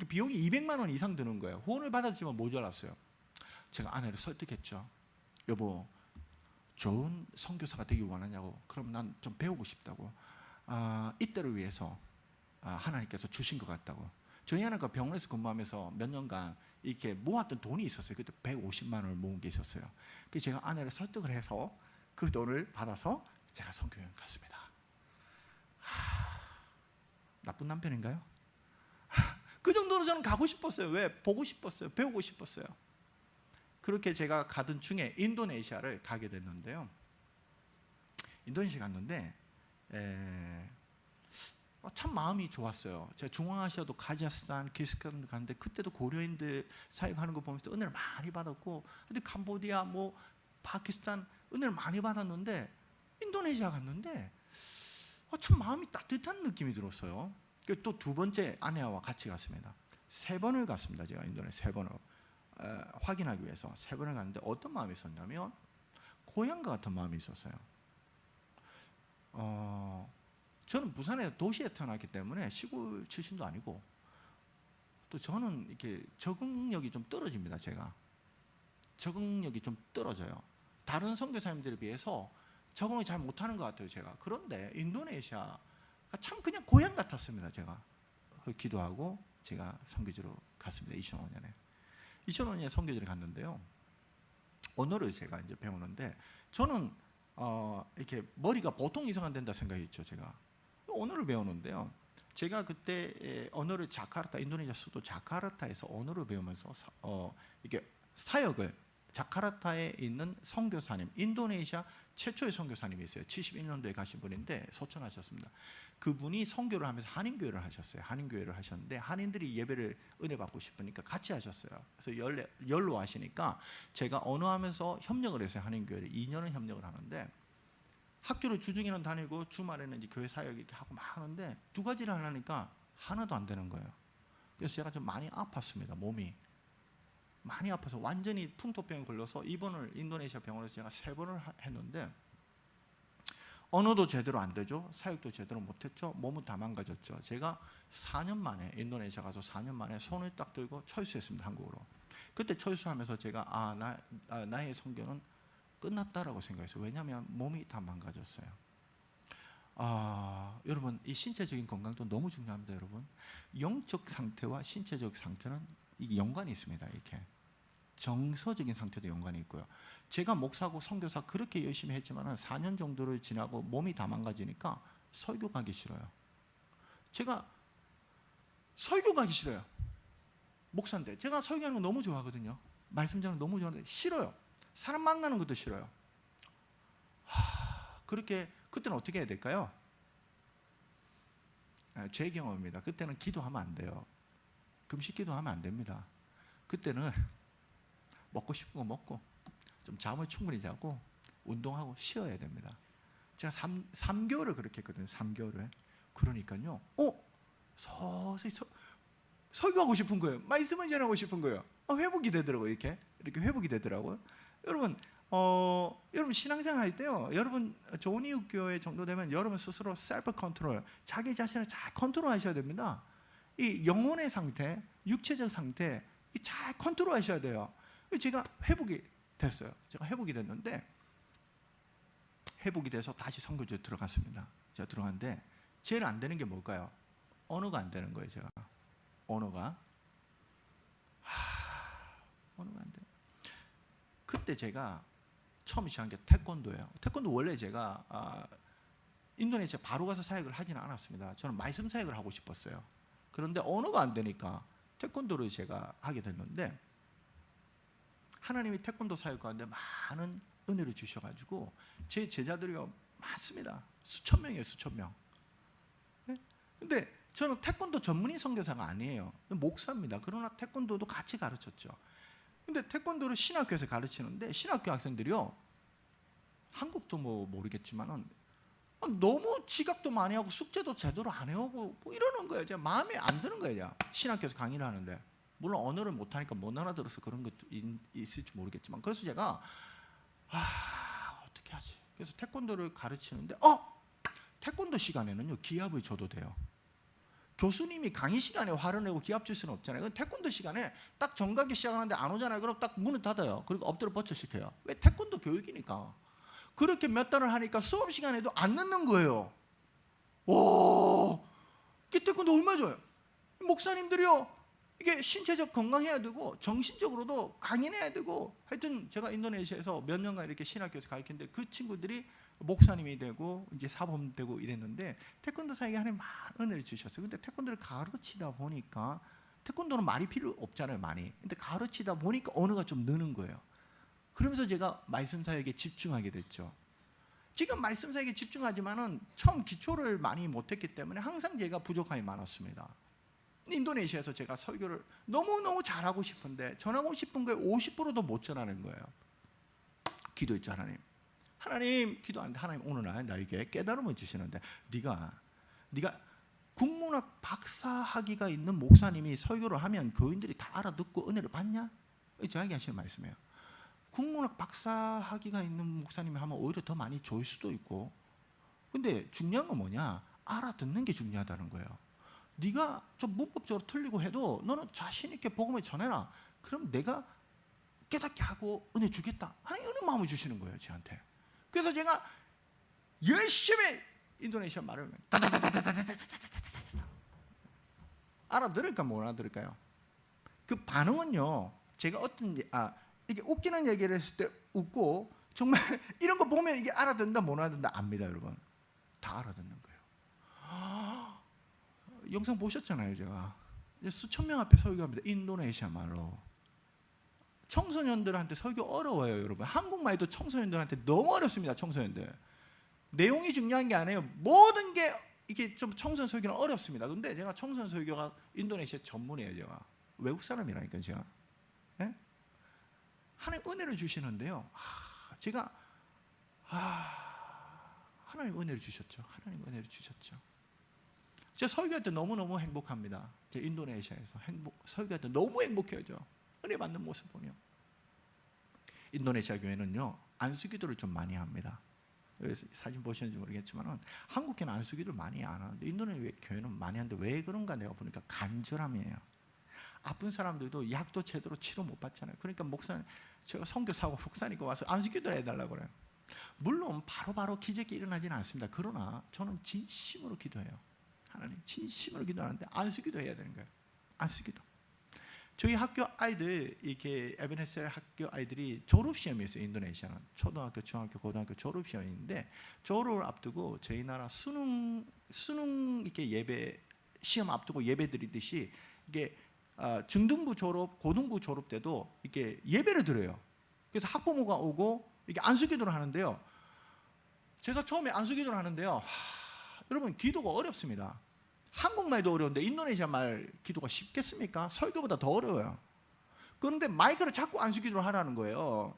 비용이 200만 원 이상 드는 거예요. 후원을 받았지만 모자랐어요. 제가 아내를 설득했죠. 여보, 좋은 선교사가 되기 원하냐고. 그럼 난 좀 배우고 싶다고. 이때를 위해서 하나님께서 주신 것 같다고. 저희 아내가 병원에서 근무하면서 몇 년간 이렇게 모았던 돈이 있었어요. 그때 150만 원을 모은 게 있었어요. 그래서 제가 아내를 설득을 해서 그 돈을 받아서 제가 선교여행 갔습니다. 나쁜 남편인가요? 그 정도로 저는 가고 싶었어요. 왜? 보고 싶었어요. 배우고 싶었어요. 그렇게 제가 가던 중에 인도네시아를 가게 됐는데요. 인도네시아 갔는데 참 마음이 좋았어요. 제가 중앙아시아도 카자흐스탄, 키르기스탄도 갔는데 그때도 고려인들 사역하는 거 보면서 은혜를 많이 받았고, 근데 캄보디아, 파키스탄 은혜를 많이 받았는데 인도네시아 갔는데 참 마음이 따뜻한 느낌이 들었어요. 또 두 번째 아내와 같이 갔습니다. 3번을 갔습니다. 제가 인도네시아 3번을 확인하기 위해서 3번을 갔는데 어떤 마음이 있었냐면 고향과 같은 마음이 있었어요. 저는 부산의 도시에 태어났기 때문에 시골 출신도 아니고, 또 저는 이렇게 적응력이 좀 떨어집니다. 제가 적응력이 좀 떨어져요. 다른 선교사님들에 비해서 적응을 잘 못하는 것 같아요. 제가. 그런데 인도네시아가 참 그냥 고향 같았습니다. 제가 기도하고 제가 선교지로 갔습니다. 2005년에 선교지를 갔는데요. 언어를 제가 이제 배우는데 저는 이렇게 머리가 보통 이상 안 된다 생각했죠. 제가 언어를 배우는데요. 제가 그때 언어를 인도네시아 수도 자카르타에서 언어를 배우면서 이게 사역을 자카르타에 있는 선교사님, 인도네시아 최초의 선교사님이 있어요. 71년도에 가신 분인데 소천하셨습니다. 그분이 선교를 하면서 한인교회를 하셨어요. 한인교회를 하셨는데 한인들이 예배를 은혜 받고 싶으니까 같이 하셨어요. 그래서 열로 하시니까 제가 언어하면서 협력을 했어요. 한인교회를 2년은 협력을 하는데, 학교를 주중에는 다니고 주말에는 이제 교회 사역 이렇게 하고 막 하는데 두 가지를 하려니까 하나도 안 되는 거예요. 그래서 제가 좀 많이 아팠습니다. 몸이. 많이 아파서 완전히 풍토병에 걸려서 입원을 인도네시아 병원에서 제가 3번을 했는데 언어도 제대로 안 되죠. 사역도 제대로 못했죠. 몸은 다 망가졌죠. 제가 4년 만에 인도네시아 가서 4년 만에 손을 딱 들고 철수했습니다. 한국으로. 그때 철수하면서 제가 나의 선교는 끝났다라고 생각했어요. 왜냐하면 몸이 다 망가졌어요. 여러분 이 신체적인 건강도 너무 중요합니다. 여러분 영적 상태와 신체적 상태는 이게 연관이 있습니다. 이렇게 정서적인 상태도 연관이 있고요. 제가 목사고 선교사 그렇게 열심히 했지만 4년 정도를 지나고 몸이 다 망가지니까 설교 가기 싫어요. 제가 설교 가기 싫어요. 목사인데 제가 설교하는 거 너무 좋아하거든요. 말씀 전하는 거 너무 좋아하는데 싫어요. 사람 만나는 것도 싫어요. 그렇게 그때는 어떻게 해야 될까요? 제 경험입니다. 그때는 기도하면 안 돼요. 금식 기도하면 안 됩니다. 그때는 먹고 싶은 거 먹고 좀 잠을 충분히 자고 운동하고 쉬어야 됩니다. 제가 3개월을 그렇게 했거든요. 3개월을. 그러니까요. 서서히 설교하고 싶은 거예요. 말씀을 전하고 싶은 거예요. 회복이 되더라고요. 이렇게 회복이 되더라고요. 여러분 여러분 신앙생활 할 때요. 여러분 좋은 이웃 교회 정도 되면 여러분 스스로 셀프 컨트롤, 자기 자신을 잘 컨트롤 하셔야 됩니다. 이 영혼의 상태, 육체적 상태 잘 컨트롤 하셔야 돼요. 제가 회복이 됐어요. 제가 회복이 됐는데 회복이 돼서 다시 선교지에 들어갔습니다. 제가 들어갔는데 제일 안 되는 게 뭘까요? 언어가 안 되는 거예요. 제가 언어가 안 돼요. 그때 제가 처음 시작한 게 태권도예요. 태권도 원래 제가 인도네시아 바로 가서 사역을 하지는 않았습니다. 저는 말씀 사역을 하고 싶었어요. 그런데 언어가 안 되니까 태권도를 제가 하게 됐는데 하나님이 태권도 사역하는데 많은 은혜를 주셔가지고 제 제자들이요 많습니다. 수천 명이에요. 수천 명. 근데 저는 태권도 전문의 선교사가 아니에요. 목사입니다. 그러나 태권도도 같이 가르쳤죠. 근데 태권도를 신학교에서 가르치는데 신학교 학생들이요 한국도 뭐 모르겠지만은 너무 지각도 많이 하고 숙제도 제대로 안 해오고 뭐 이러는 거예요. 제가 마음에 안 드는 거예요. 신학교에서 강의를 하는데 물론 언어를 못하니까 못 알아들어서 그런 것도 있을지 모르겠지만 그래서 제가 어떻게 하지? 그래서 태권도를 가르치는데 태권도 시간에는요 기합을 줘도 돼요. 교수님이 강의 시간에 화를 내고 기합 줄 수는 없잖아요. 태권도 시간에 딱 정각이 시작하는데 안 오잖아요. 그럼 딱 문을 닫아요. 그리고 엎드려 뻗쳐 시켜요. 왜? 태권도 교육이니까. 그렇게 몇 달을 하니까 수업 시간에도 안 늦는 거예요. 이게 태권도 얼마나 좋아요. 목사님들이요 이게 신체적 건강해야 되고 정신적으로도 강인해야 되고 하여튼 제가 인도네시아에서 몇 년간 이렇게 신학교에서 가르쳤는데 그 친구들이 목사님이 되고 이제 사범 되고 이랬는데 태권도 사역에 하나님 많은 은혜를 주셨어요. 근데 태권도를 가르치다 보니까 태권도는 말이 필요 없잖아요. 많이. 근데 가르치다 보니까 언어가 좀 느는 거예요. 그러면서 제가 말씀 사역에 집중하게 됐죠. 지금 말씀 사역에 집중하지만은 처음 기초를 많이 못했기 때문에 항상 제가 부족함이 많았습니다. 인도네시아에서 제가 설교를 너무너무 잘하고 싶은데 전하고 싶은 거에 50%도 못 전하는 거예요. 기도했죠. 하나님 기도하는데 하나님 오늘 나에게 깨달음을 주시는데 네가 국문학 박사 학위가 있는 목사님이 설교를 하면 교인들이 다 알아듣고 은혜를 받냐? 저에게 하시는 말씀이에요. 국문학 박사 학위가 있는 목사님이 하면 오히려 더 많이 좋을 수도 있고 근데 중요한 건 뭐냐? 알아듣는 게 중요하다는 거예요. 네가 좀 문법적으로 틀리고 해도 너는 자신 있게 복음을 전해라. 그럼 내가 깨닫게 하고 은혜 주겠다. 하나님 은혜 마음을 주시는 거예요. 저한테. 그래서 제가 열심히 인도네시아 말을 알아들을까 못 알아들을까요? 그 반응은요. 제가 이게 웃기는 얘기를 했을 때 웃고 정말 이런 거 보면 이게 알아듣는다 못 알아듣는다 압니다. 여러분. 다 알아듣는 거예요. 영상 보셨잖아요. 제가 수천 명 앞에 설교합니다. 인도네시아 말로. 청소년들한테 설교 어려워요. 여러분. 한국말도 청소년들한테 너무 어렵습니다. 청소년들. 내용이 중요한 게 아니에요. 모든 게 이게 좀 청소년 설교는 어렵습니다. 근데 제가 청소년 설교가 인도네시아 전문이에요. 제가. 외국 사람이라니까요. 제가. 네? 하나님 은혜를 주시는데요. 제가 하나님 은혜를 주셨죠. 하나님 은혜를 주셨죠. 제가 설교할 때 너무너무 행복합니다. 제가 인도네시아에서 설교할 때 너무 행복해요. 은혜 받는 모습 보며. 인도네시아 교회는요 안수기도를 좀 많이 합니다. 여기서 사진 보시는지 모르겠지만 한국 교회는 안수기도를 많이 안 하는데 인도네시아 교회는 많이 하는데 왜 그런가 내가 보니까 간절함이에요. 아픈 사람들도 약도 제대로 치료 못 받잖아요. 그러니까 목사님, 제가 선교사고 목사님과 와서 안수기도를 해달라고 그래요. 물론 바로바로 기적이 일어나지는 않습니다. 그러나 저는 진심으로 기도해요. 하나님 진심으로 기도하는데 안수기도 해야 되는 거예요. 안수기도. 저희 학교 아이들, 이렇게 에베네셀 학교 아이들이 졸업시험이 있어요. 인도네시아는 초등학교, 중학교, 고등학교 졸업시험인데 졸업을 앞두고 저희 나라 수능 이렇게 예배 시험 앞두고 예배 드리듯이 이게 중등부 졸업, 고등부 졸업 때도 이렇게 예배를 드려요. 그래서 학부모가 오고 이게 안수기도를 하는데요. 제가 처음에 안수기도를 하는데요. 여러분 기도가 어렵습니다. 한국말도 어려운데 인도네시아 말 기도가 쉽겠습니까? 설교보다 더 어려워요. 그런데 마이크를 자꾸 안수기도를 하라는 거예요.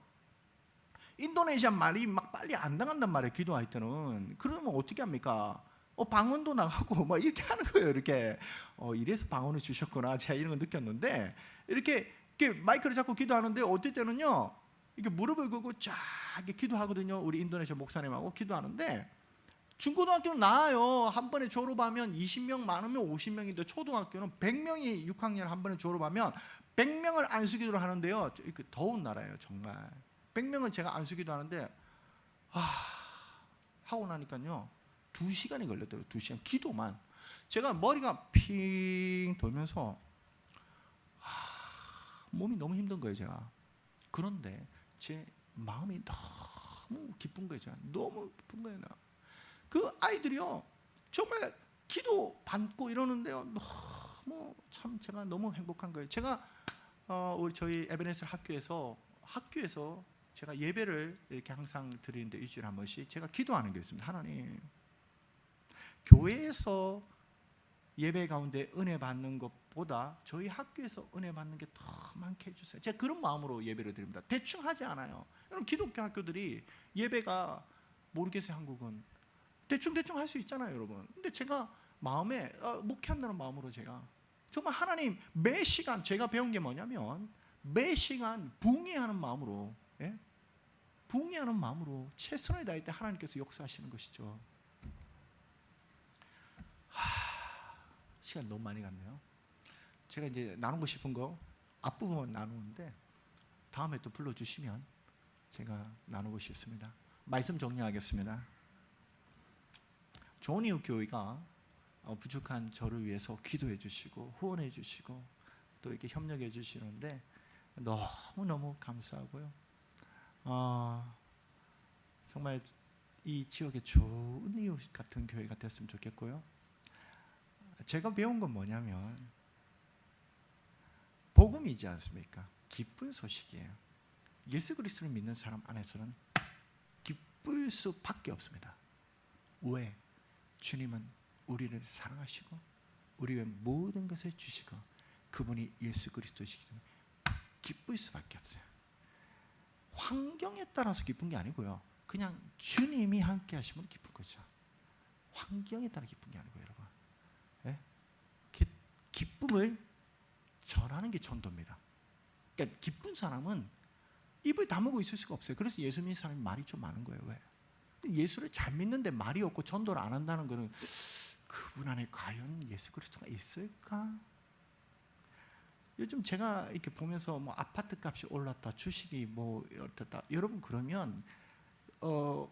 인도네시아 말이 막 빨리 안 나간단 말이에요. 기도할 때는. 그러면 어떻게 합니까? 방언도 나가고 막 이렇게 하는 거예요. 이렇게 이래서 방언을 주셨구나. 제가 이런 거 느꼈는데 이렇게 마이크를 잡고 기도하는데 어떨 때는요 이렇게 무릎을 꿇고 쫙 이렇게 기도하거든요. 우리 인도네시아 목사님하고 기도하는데 중고등학교는 나아요. 한 번에 졸업하면 20명, 많으면 50명인데 초등학교는 100명이 6학년 한 번에 졸업하면 100명을 안수기도를 하는데요. 더운 나라예요 정말. 100명을 제가 안수기도 하는데 하고 나니까요 2시간이 걸렸더라고요. 2시간 기도만. 제가 머리가 핑 돌면서 몸이 너무 힘든 거예요 제가. 그런데 제 마음이 너무 기쁜 거예요. 제가. 너무 기쁜 거예요. 그 아이들이요 정말 기도 받고 이러는데요 너무 참 제가 너무 행복한 거예요. 제가 우리 저희 에베네셀 학교에서 제가 예배를 이렇게 항상 드리는데 일주일에 한 번씩 제가 기도하는 게 있습니다. 하나님 교회에서 예배 가운데 은혜 받는 것보다 저희 학교에서 은혜 받는 게 더 많게 해주세요. 제가 그런 마음으로 예배를 드립니다. 대충 하지 않아요. 여러분 기독교 학교들이 예배가 모르겠어요. 한국은 대충 할 수 있잖아요 여러분. 근데 제가 마음에 목회한다는 마음으로 제가 정말 하나님 매 시간 제가 배운 게 뭐냐면 매 시간 붕해하는 마음으로 붕해하는 마음으로 최선을 다할 때 하나님께서 역사하시는 것이죠. 시간 너무 많이 갔네요. 제가 이제 나누고 싶은 거 앞부분 나누는데 다음에 또 불러주시면 제가 나누고 싶습니다. 말씀 정리하겠습니다. 좋은 이웃 교회가 부족한 저를 위해서 기도해 주시고 후원해 주시고 또 이렇게 협력해 주시는데 너무너무 감사하고요. 정말 이 지역에 좋은 이웃 같은 교회가 됐으면 좋겠고요. 제가 배운 건 뭐냐면 복음이지 않습니까? 기쁜 소식이에요. 예수 그리스도를 믿는 사람 안에서는 기쁠 수밖에 없습니다. 왜? 주님은 우리를 사랑하시고 우리 위해 모든 것을 주시고 그분이 예수 그리스도시기 때문에 기쁠 수밖에 없어요. 환경에 따라서 기쁜 게 아니고요. 그냥 주님이 함께 하시면 기쁜 거죠. 환경에 따라 기쁜 게 아니고요. 여러분. 기쁨을 전하는 게 전도입니다. 그러니까 기쁜 사람은 입을 다물고 있을 수가 없어요. 그래서 예수 믿는 사람이 말이 좀 많은 거예요. 왜? 예수를 잘 믿는데 말이 없고 전도를 안 한다는 것은 그분 안에 과연 예수 그리스도가 있을까? 요즘 제가 이렇게 보면서 뭐 아파트 값이 올랐다, 주식이 뭐 어떻다. 여러분 그러면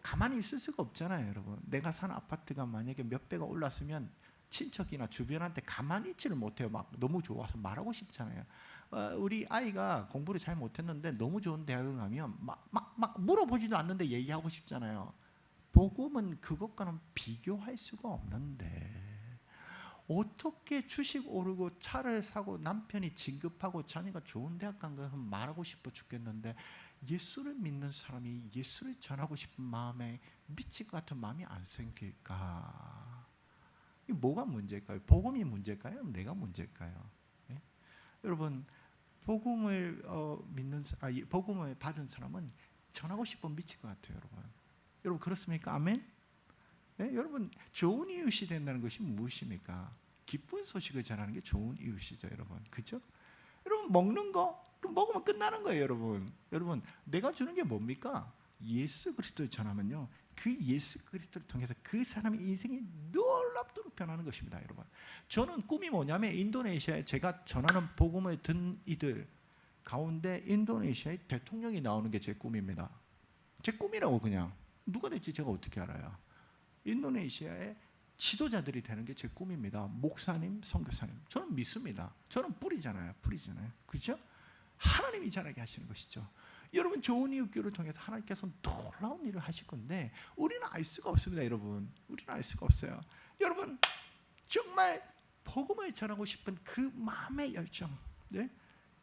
가만히 있을 수가 없잖아요, 여러분. 내가 산 아파트가 만약에 몇 배가 올랐으면 친척이나 주변한테 가만히 있지를 못해요. 막 너무 좋아서 말하고 싶잖아요. 우리 아이가 공부를 잘 못했는데 너무 좋은 대학을 가면 막 물어보지도 않는데 얘기하고 싶잖아요. 복음은 그것과는 비교할 수가 없는데 어떻게 주식 오르고 차를 사고 남편이 진급하고 자녀가 좋은 대학 간 것을 말하고 싶어 죽겠는데 예수를 믿는 사람이 예수를 전하고 싶은 마음에 미칠 것 같은 마음이 안 생길까? 이게 뭐가 문제일까요? 복음이 문제일까요? 내가 문제일까요? 예? 여러분 복음을 복음을 받은 사람은 전하고 싶으면 미칠 것 같아요, 여러분. 여러분 그렇습니까? 아멘? 네? 여러분 좋은 이웃이 된다는 것이 무엇입니까? 기쁜 소식을 전하는 게 좋은 이웃이죠, 여러분. 그죠? 여러분 먹는 거 그 먹으면 끝나는 거예요, 여러분. 여러분 내가 주는 게 뭡니까? 예수 그리스도를 전하면요, 그 예수 그리스도를 통해서 그 사람의 인생이 놀랍도록 변하는 것입니다, 여러분. 저는 꿈이 뭐냐면 인도네시아에 제가 전하는 복음을 듣는 이들 가운데 인도네시아의 대통령이 나오는 게 제 꿈입니다. 제 꿈이라고. 그냥 누가 될지 제가 어떻게 알아요? 인도네시아의 지도자들이 되는 게 제 꿈입니다. 목사님, 선교사님. 저는 믿습니다. 저는 뿌리잖아요. 그렇죠? 하나님이 자라게 하시는 것이죠. 여러분 좋은 이웃교를 통해서 하나님께서 놀라운 일을 하실 건데 우리는 알 수가 없습니다, 여러분. 우리는 알 수가 없어요. 여러분 정말 복음을 전하고 싶은 그 마음의 열정, 네?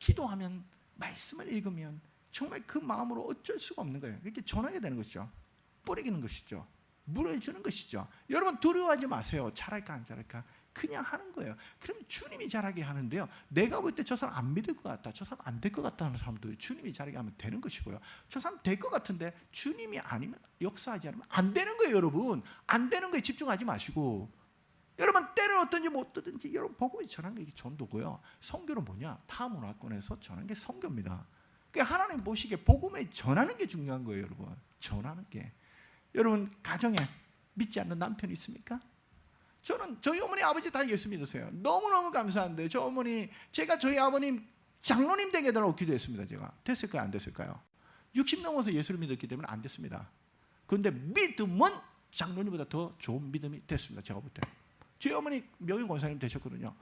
기도하면, 말씀을 읽으면 정말 그 마음으로 어쩔 수가 없는 거예요. 이렇게 전하게 되는 것이죠. 뿌리기는 것이죠. 물을 주는 것이죠. 여러분 두려워하지 마세요. 잘할까 안 잘할까 그냥 하는 거예요. 그럼 주님이 잘하게 하는데요, 내가 볼 때 저 사람 안 믿을 것 같다, 저 사람 안 될 것 같다는 사람도 주님이 잘하게 하면 되는 것이고요, 저 사람 될 것 같은데 주님이 아니면, 역사하지 않으면 안 되는 거예요. 여러분 안 되는 거에 집중하지 마시고, 여러분 때를 어떤지 못 듣든지 여러분 복음을 전하는 게 전도고요. 선교는 뭐냐? 타 문화권에서 전하는 게 선교입니다. 그러니까 하나님 보시기에 복음을 전하는 게 중요한 거예요, 여러분. 전하는 게. 여러분 가정에 믿지 않는 남편이 있습니까? 저는 저희 어머니 아버지 다 예수 믿으세요. 너무너무 감사한데 저 어머니, 제가 저희 아버님 장로님 되게 해달라고 기도했습니다. 제가 됐을까요 안 됐을까요? 60 넘어서 예수를 믿었기 때문에 안 됐습니다. 그런데 믿음은 장로님보다 더 좋은 믿음이 됐습니다. 제가 볼 때. 저희 어머니 명인 권사님 되셨거든요.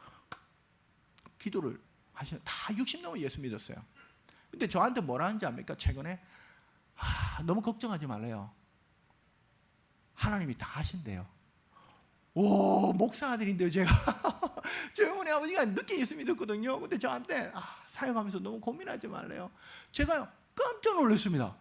기도를 하시는, 다 60 넘어 예수 믿었어요. 근데 저한테 뭐라 하는지 압니까? 최근에 너무 걱정하지 말래요. 하나님이 다 하신대요. 오, 목사 아들인데요, 제가. 저희 어머니 아버지가 늦게 예수 믿었거든요. 근데 저한테 사역하면서 너무 고민하지 말래요. 제가 깜짝 놀랐습니다.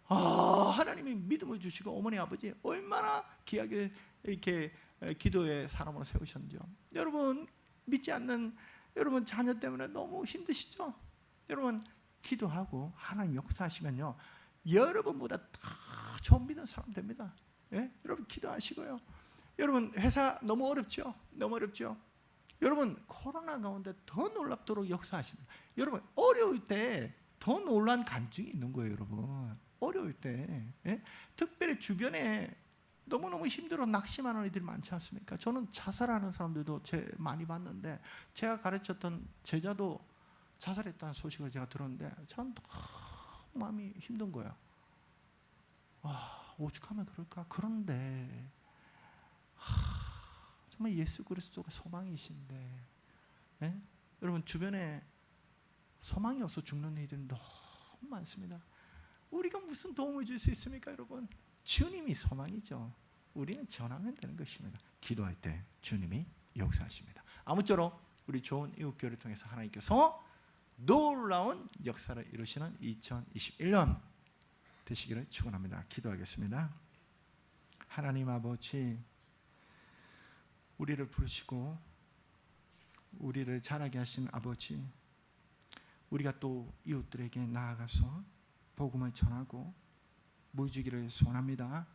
하나님이 믿음을 주시고 어머니 아버지 얼마나 귀하게 이렇게 기도의 사람으로 세우셨는지요. 여러분 믿지 않는 여러분 자녀 때문에 너무 힘드시죠? 여러분 기도하고 하나님 역사하시면요, 여러분보다 더 좋은 믿는 사람 됩니다. 예? 여러분 기도하시고요. 여러분 회사 너무 어렵죠? 너무 어렵죠? 여러분 코로나 가운데 더 놀랍도록 역사하십니다. 여러분 어려울 때 더 놀란 간증이 있는 거예요, 여러분. 어려울 때, 예? 특별히 주변에 너무너무 힘들어 낙심하는 이들이 많지 않습니까? 저는 자살하는 사람들도 많이 봤는데, 제가 가르쳤던 제자도 자살했다는 소식을 제가 들었는데 전 마음이 힘든 거예요. 오죽하면 그럴까? 그런데 정말 예수 그리스도가 소망이신데, 예? 여러분 주변에 소망이 없어 죽는 이들이 너무 많습니다. 우리가 무슨 도움을 줄 수 있습니까, 여러분? 주님이 소망이죠. 우리는 전하면 되는 것입니다. 기도할 때 주님이 역사하십니다. 아무쪼록 우리 좋은 이웃교회를 통해서 하나님께서 놀라운 역사를 이루시는 2021년 되시기를 축원합니다. 기도하겠습니다. 하나님 아버지, 우리를 부르시고 우리를 자라게 하신 아버지, 우리가 또 이웃들에게 나아가서 복음을 전하고 물주기를 소원합니다.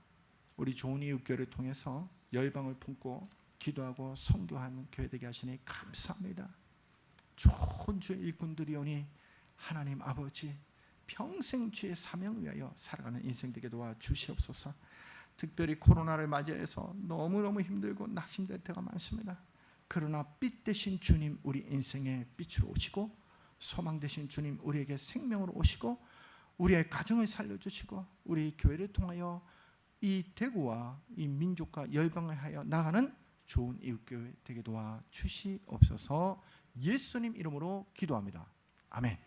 우리 좋은 이웃교회를 통해서 열방을 품고 기도하고 선교하는 교회 되게 하시니 감사합니다. 좋은 주의 일꾼들이 오니 하나님 아버지, 평생 주의 사명을 위하여 살아가는 인생 되게 도와주시옵소서. 특별히 코로나를 맞이해서 너무너무 힘들고 낙심될 때가 많습니다. 그러나 빛 되신 주님, 우리 인생의 빛으로 오시고 소망 되신 주님, 우리에게 생명으로 오시고 우리의 가정을 살려주시고 우리 교회를 통하여 이 대구와 이 민족과 열방을 하여 나가는 좋은 이웃교회 되게 도와주시옵소서. 예수님 이름으로 기도합니다. 아멘.